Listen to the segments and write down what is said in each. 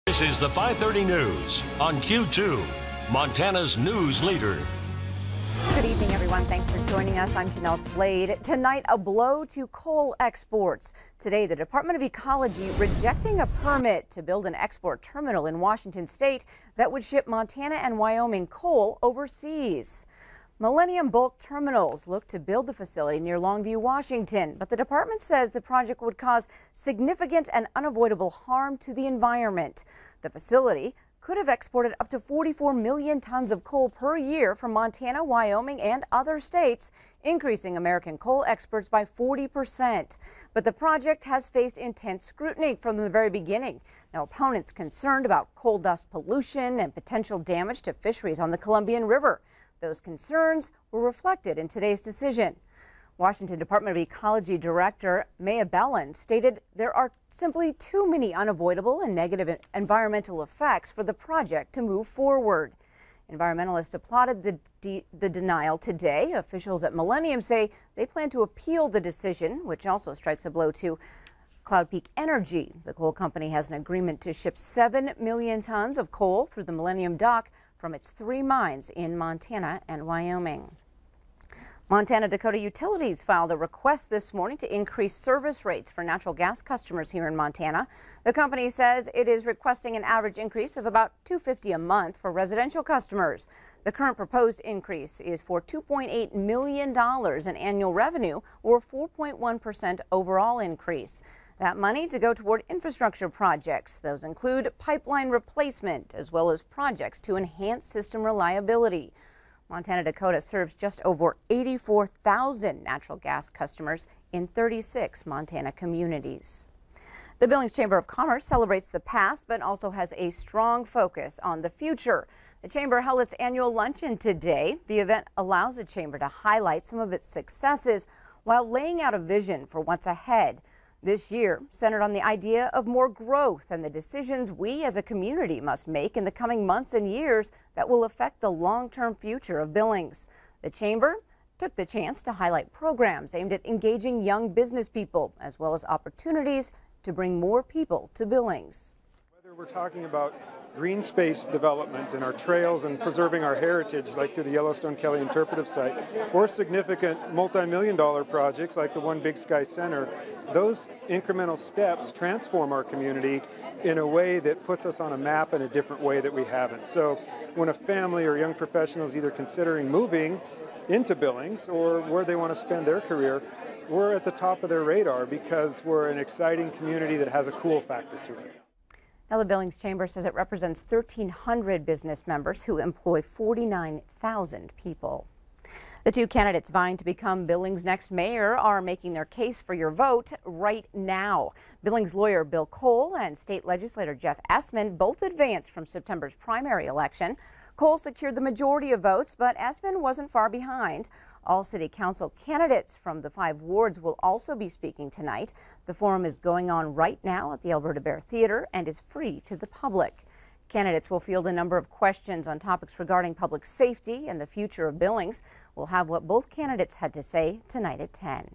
This is the 5:30 news on Q2, Montana's news leader. Good evening, everyone. Thanks for joining us. I'm Jeanelle Slade. Tonight, a blow to coal exports. Today, the Department of Ecology rejecting a permit to build an export terminal in Washington state that would ship Montana and Wyoming coal overseas. Millennium Bulk Terminals look to build the facility near Longview, Washington, but the department says the project would cause significant and unavoidable harm to the environment. The facility could have exported up to 44 million tons of coal per year from Montana, Wyoming, and other states, increasing American coal exports by 40%. But the project has faced intense scrutiny from the very beginning. Now, opponents concerned about coal dust pollution and potential damage to fisheries on the Columbian River. Those concerns were reflected in today's decision. Washington Department of Ecology Director Maya Belland stated there are simply too many unavoidable and negative environmental effects for the project to move forward. Environmentalists applauded the denial today. Officials at Millennium say they plan to appeal the decision, which also strikes a blow to Cloud Peak Energy. The coal company has an agreement to ship 7 million tons of coal through the Millennium Dock from its 3 mines in Montana and Wyoming. Montana Dakota Utilities filed a request this morning to increase service rates for natural gas customers here in Montana. The company says it is requesting an average increase of about $2.50 a month for residential customers. The current proposed increase is for $2.8 million in annual revenue, or 4.1% overall increase. That money to go toward infrastructure projects. Those include pipeline replacement as well as projects to enhance system reliability. Montana Dakota serves just over 84,000 natural gas customers in 36 Montana communities. The Billings Chamber of Commerce celebrates the past but also has a strong focus on the future. The Chamber held its annual luncheon today. The event allows the Chamber to highlight some of its successes while laying out a vision for what's ahead. This year centered on the idea of more growth and the decisions we as a community must make in the coming months and years that will affect the long-term future of Billings. The Chamber took the chance to highlight programs aimed at engaging young business people as well as opportunities to bring more people to Billings. Whether we're talking about green space development and our trails and preserving our heritage like through the Yellowstone Kelly Interpretive Site, or significant multi-million-dollar projects like the One Big Sky Center, those incremental steps transform our community in a way that puts us on a map in a different way that we haven't. So when a family or young professional is either considering moving into Billings or where they want to spend their career, we're at the top of their radar because we're an exciting community that has a cool factor to it. Now, the Billings Chamber says it represents 1,300 business members who employ 49,000 people. The 2 candidates vying to become Billings' next mayor are making their case for your vote right now. Billings lawyer Bill Cole and state legislator Jeff Essman both advanced from September's primary election. Cole secured the majority of votes, but Essman wasn't far behind. All city council candidates from the 5 wards will also be speaking tonight. The forum is going on right now at the Alberta Bear Theater and is free to the public. Candidates will field a number of questions on topics regarding public safety and the future of Billings. We'll have what both candidates had to say tonight at 10.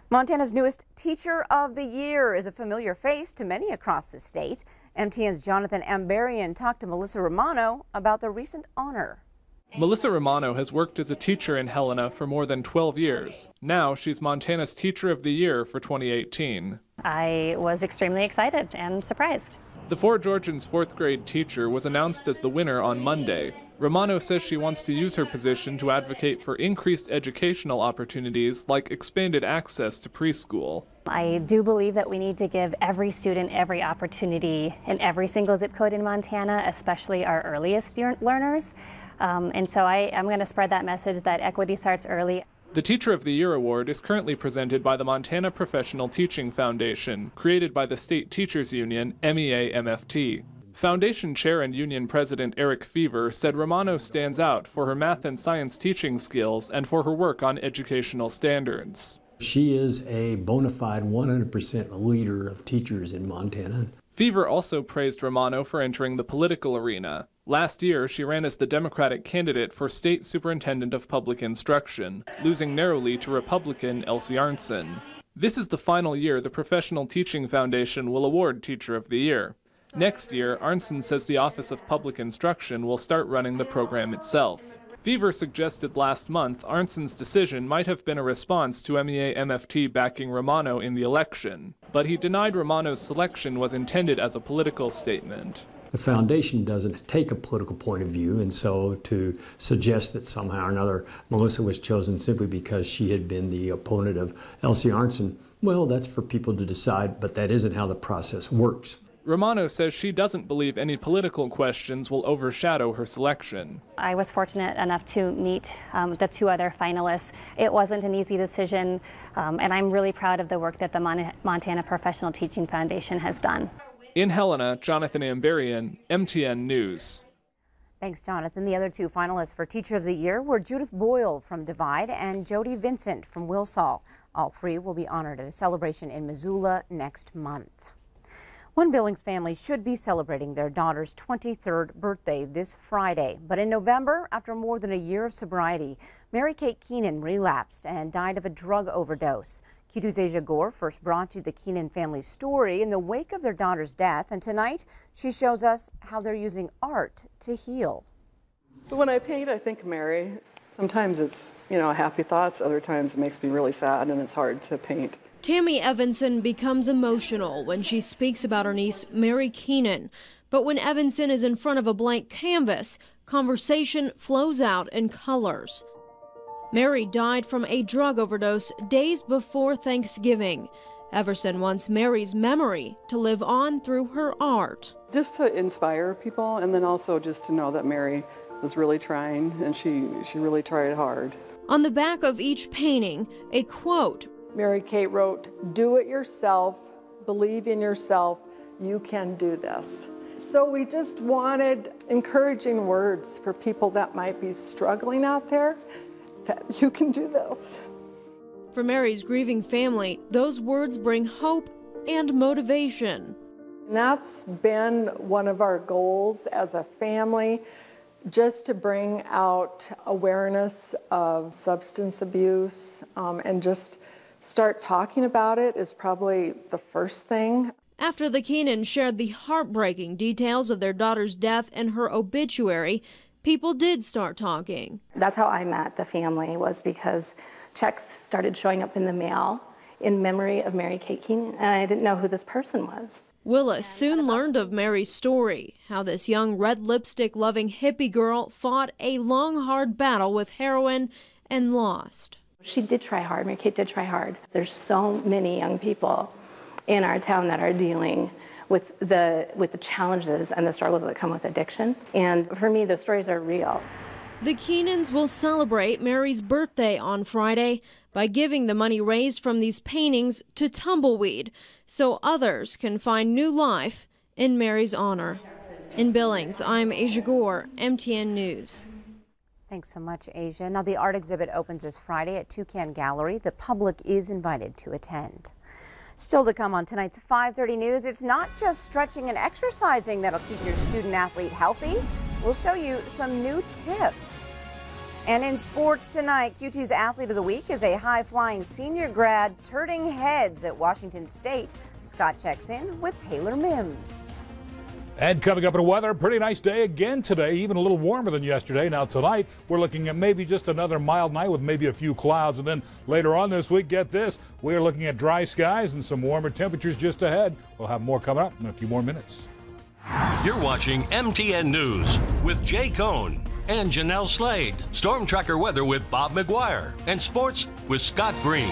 Montana's newest Teacher of the Year is a familiar face to many across the state. MTN's Jonathan Ambarian talked to Melissa Romano about the recent honor. Melissa Romano has worked as a teacher in Helena for more than 12 years. Now she's Montana's Teacher of the Year for 2018. I was extremely excited and surprised. The Fort Georgians 4th grade teacher was announced as the winner on Monday. Romano says she wants to use her position to advocate for increased educational opportunities like expanded access to preschool. I do believe that we need to give every student every opportunity in every single zip code in Montana, especially our earliest learners. And so I'm going to spread that message that equity starts early. The Teacher of the Year award is currently presented by the Montana Professional Teaching Foundation, created by the State Teachers Union, MEA-MFT. Foundation Chair and Union President Eric Fever said Romano stands out for her math and science teaching skills and for her work on educational standards. She is a bona fide 100% leader of teachers in Montana. Fever also praised Romano for entering the political arena. Last year, she ran as the Democratic candidate for State Superintendent of Public Instruction, losing narrowly to Republican Elsie Arntzen. This is the final year the Professional Teaching Foundation will award Teacher of the Year. Next year, Arnson says the Office of Public Instruction will start running the program itself. Fever suggested last month Arnson's decision might have been a response to MEA-MFT backing Romano in the election, but he denied Romano's selection was intended as a political statement. The foundation doesn't take a political point of view, and so to suggest that somehow or another Melissa was chosen simply because she had been the opponent of Elsie Arnson, well, that's for people to decide, but that isn't how the process works. Romano says she doesn't believe any political questions will overshadow her selection. I was fortunate enough to meet the two other finalists. It wasn't an easy decision, and I'm really proud of the work that the Montana Professional Teaching Foundation has done. In Helena, Jonathan Ambarian, MTN News. Thanks, Jonathan. The other two finalists for Teacher of the Year were Judith Boyle from Divide and Jody Vincent from Wilsall. All three will be honored at a celebration in Missoula next month. One Billings family should be celebrating their daughter's 23rd birthday this Friday. But in November, after more than a year of sobriety, Mary Kate Keenan relapsed and died of a drug overdose. Q2's Asia Gore first brought you the Keenan family's story in the wake of their daughter's death. And tonight, she shows us how they're using art to heal. But when I paint, I think of Mary. Sometimes it's, happy thoughts. Other times it makes me really sad and it's hard to paint. Tammy Evanson becomes emotional when she speaks about her niece, Mary Keenan. But when Evanson is in front of a blank canvas, conversation flows out in colors. Mary died from a drug overdose days before Thanksgiving. Everson wants Mary's memory to live on through her art. Just to inspire people, and then also just to know that Mary was really trying, and she really tried hard. On the back of each painting, a quote. Mary Kate wrote, "Do it yourself, believe in yourself, you can do this." So we just wanted encouraging words for people that might be struggling out there, that you can do this. For Mary's grieving family, those words bring hope and motivation. And that's been one of our goals as a family, just to bring out awareness of substance abuse and just start talking about it is probably the first thing. After the Keenans shared the heartbreaking details of their daughter's death in her obituary, people did start talking. That's how I met the family, was because checks started showing up in the mail in memory of Mary Kate Keenan, and I didn't know who this person was. Willis soon learned of Mary's story, how this young red lipstick-loving hippie girl fought a long, hard battle with heroin and lost. She did try hard. Mary Kate did try hard. There's so many young people in our town that are dealing with the challenges and the struggles that come with addiction. And for me, the stories are real. The Keenans will celebrate Mary's birthday on Friday by giving the money raised from these paintings to Tumbleweed, so others can find new life in Mary's honor. In Billings, I'm Asia Gore, MTN News. Thanks so much, Asia. Now, the art exhibit opens this Friday at Toucan Gallery. The public is invited to attend. Still to come on tonight's 5:30 News, it's not just stretching and exercising that'll keep your student athlete healthy. We'll show you some new tips. And in sports tonight, Q2's Athlete of the Week is a high-flying senior grad turning heads at Washington State. Scott checks in with Taylor Mims. And coming up in weather, pretty nice day again today, even a little warmer than yesterday. Now tonight, we're looking at maybe just another mild night with maybe a few clouds. And then later on this week, get this, we're looking at dry skies and some warmer temperatures just ahead. We'll have more coming up in a few more minutes. You're watching MTN News with Jay Cohn and Jeanelle Slade. Storm Tracker weather with Bob McGuire and sports with Scott Green.